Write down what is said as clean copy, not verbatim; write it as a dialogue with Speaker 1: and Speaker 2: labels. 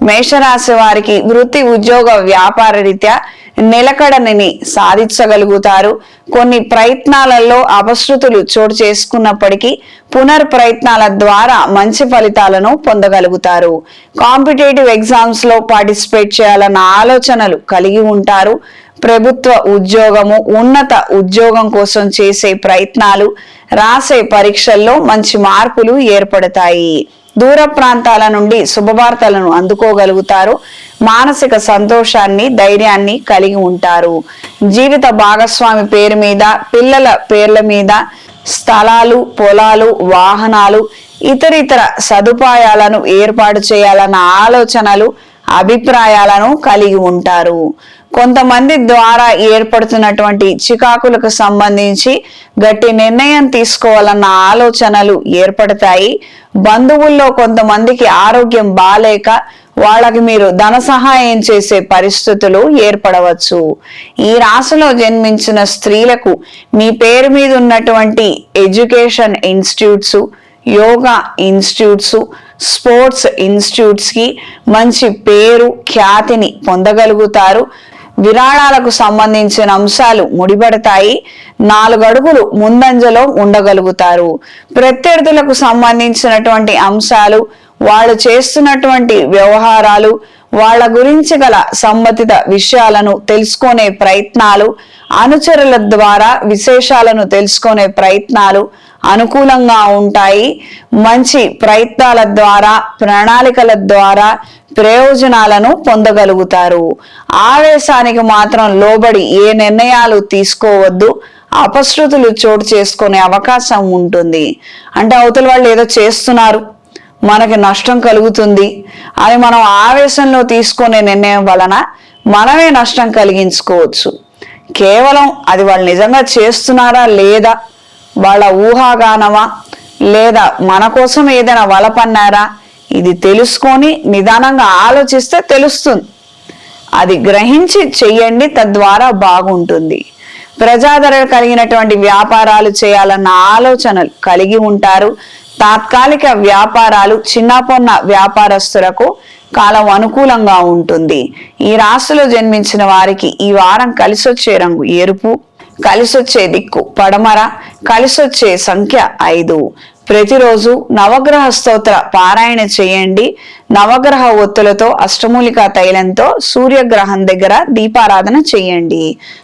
Speaker 1: మేషరాశి వారికి వృత్తి ఉద్యోగ వ్యాపార రీత్యా నిలకడని సాధించగలుగుతారు. కొన్ని ప్రయత్నాలలో అపశృతులు చోటు చేసుకున్నప్పటికీ పునర్ ప్రయత్నాల ద్వారా మంచి ఫలితాలను పొందగలుగుతారు. కాంపిటేటివ్ ఎగ్జామ్స్ లో పార్టిసిపేట్ చేయాలన్న ఆలోచనలు కలిగి ఉంటారు. ప్రభుత్వ ఉద్యోగము, ఉన్నత ఉద్యోగం కోసం చేసే ప్రయత్నాలు, రాసే పరీక్షల్లో మంచి మార్పులు ఏర్పడతాయి. దూర ప్రాంతాల నుండి శుభవార్తలను అందుకోగలుగుతారు. మానసిక సంతోషాన్ని, ధైర్యాన్ని కలిగి ఉంటారు. జీవిత భాగస్వామి పేరు మీద, పిల్లల పేర్ల మీద స్థలాలు, పొలాలు, వాహనాలు, ఇతరితర సదుపాయాలను ఏర్పాటు చేయాలన్న ఆలోచనలు, అభిప్రాయాలను కలిగి ఉంటారు. కొంతమంది ద్వారా ఏర్పడుతున్నటువంటి చికాకులకు సంబంధించి గట్టి నిర్ణయం తీసుకోవాలన్న ఆలోచనలు ఏర్పడతాయి. బంధువుల్లో కొంతమందికి ఆరోగ్యం బాలేక వాళ్ళకి మీరు ధన సహాయం చేసే పరిస్థితులు ఏర్పడవచ్చు. ఈ రాశిలో జన్మించిన స్త్రీలకు మీ పేరు మీద ఉన్నటువంటి education institutes, yoga institutes, sports institutes కి మంచి పేరు, ఖ్యాతిని పొందగలుగుతారు. విరాళాలకు సంబంధించిన అంశాలు ముడిపడతాయి. 4 అడుగులు ముందంజలో ఉండగలుగుతారు. ప్రత్యర్థులకు సంబంధించినటువంటి అంశాలు, వాళ్ళు చేస్తున్నటువంటి వ్యవహారాలు, వాళ్ళ గురించి గల సంబంధిత విషయాలను తెలుసుకునే ప్రయత్నాలు, అనుచరుల ద్వారా విశేషాలను తెలుసుకునే ప్రయత్నాలు అనుకూలంగా ఉంటాయి. మంచి ప్రయత్నాల ద్వారా, ప్రణాళికల ద్వారా ప్రయోజనాలను పొందగలుగుతారు. ఆవేశానికి మాత్రం లోబడి ఏ నిర్ణయాలు తీసుకోవద్దు. అపశృతులు చోటు చేసుకునే అవకాశం ఉంటుంది. అంటే అవతల వాళ్ళు ఏదో చేస్తున్నారు, మనకి నష్టం కలుగుతుంది అని మనం ఆవేశంలో తీసుకునే నిర్ణయం వలన మనమే నష్టం కలిగించుకోవచ్చు. కేవలం అది వాళ్ళు నిజంగా చేస్తున్నారా లేదా, వాళ్ళ ఊహాగానమా, లేదా మన కోసం ఏదైనా వలపన్నారా, ఇది తెలుసుకొని నిదానంగా ఆలోచిస్తే తెలుస్తుంది. అది గ్రహించి చెయ్యండి, తద్వారా బాగుంటుంది. ప్రజాదరణ కలిగినటువంటి వ్యాపారాలు చేయాలన్న ఆలోచనలు కలిగి ఉంటారు. తాత్కాలిక వ్యాపారాలు, చిన్నపొన్న వ్యాపారస్తులకు కాలం అనుకూలంగా ఉంటుంది. ఈ రాశిలో జన్మించిన వారికి ఈ వారం కలిసొచ్చే రంగు ఎరుపు, కలిసొచ్చే దిక్కు పడమర, కలిసొచ్చే సంఖ్య 5. ప్రతిరోజు నవగ్రహ స్తోత్ర పారాయణ చేయండి. నవగ్రహ ఒత్తులతో, అష్టమూలికా తైలంతో సూర్యగ్రహం దగ్గర దీపారాధన చేయండి.